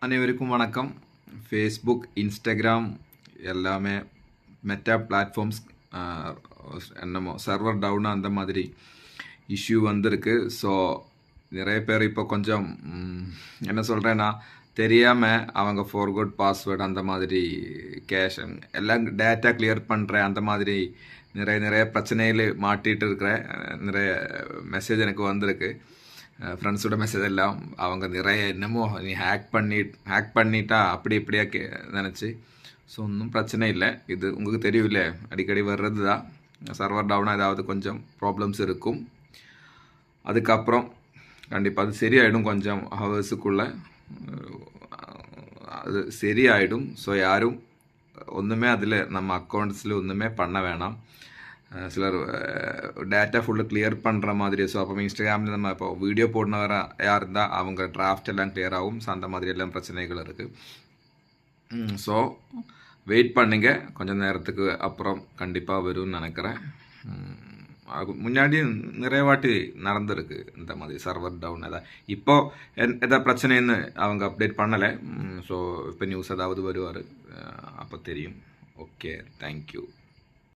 அனைவருக்கும் வணக்கம். Facebook, Instagram எல்லாமே மெட்டா பிளாட்ஃபார்ம்ஸ் என்னமோ சர்வர் டவுன் அந்த மாதிரி இஷ்யூ வந்திருக்கு. ஸோ நிறைய பேர் இப்போ கொஞ்சம் என்ன சொல்கிறேன்னா தெரியாமல் அவங்க ஃபோர்கோட் பாஸ்வேர்டு அந்த மாதிரி கேஷ் எல்லாம் டேட்டா கிளியர் பண்ணுறேன் அந்த மாதிரி நிறைய பிரச்சனைகள் மாட்டிகிட்டு இருக்கிறேன். நிறைய மெசேஜ் எனக்கு வந்திருக்கு. ஃப்ரெண்ட்ஸோட மெசேஜ் எல்லாம் அவங்க நிறைய என்னமோ நீ ஹேக் பண்ணிட்டா அப்படி இப்படியா நினச்சி. ஸோ ஒன்றும் பிரச்சனை இல்லை. இது உங்களுக்கு தெரியும்ல, அடிக்கடி வர்றது தான். சர்வர் டவுனாக ஏதாவது கொஞ்சம் ப்ராப்ளம்ஸ் இருக்கும். அதுக்கப்புறம் கண்டிப்பாக அது சரியாயிடும். கொஞ்சம் ஹவர்ஸுக்குள்ளே அது சரியாயிடும். ஸோ யாரும் ஒன்றுமே அதில் நம்ம அக்கௌண்ட்ஸில் ஒன்றுமே பண்ண வேணாம். சிலர் டேட்டா ஃபுல்லாக கிளியர் பண்ணுற மாதிரி. ஸோ அப்போ இன்ஸ்டாகிராமில் நம்ம இப்போ வீடியோ போடுனவர யார் இருந்தால் அவங்க டிராஃப்ட் எல்லாம் கிளியர் ஆகும். ஸோ அந்த மாதிரி எல்லாம் பிரச்சனைகள் இருக்குது. ஸோ வெயிட் பண்ணுங்க, கொஞ்சம் நேரத்துக்கு அப்புறம் கண்டிப்பாக வரும்னு நினைக்கிறேன். முன்னாடி நிறைய வாட்டி நடந்திருக்கு இந்த மாதிரி சர்வர் டவுன். இப்போ எதாவது பிரச்சனைன்னு அவங்க அப்டேட் பண்ணலை. ஸோ இப்போ நியூஸ் ஏதாவது வருவார், அப்போ தெரியும். Okay, thank you.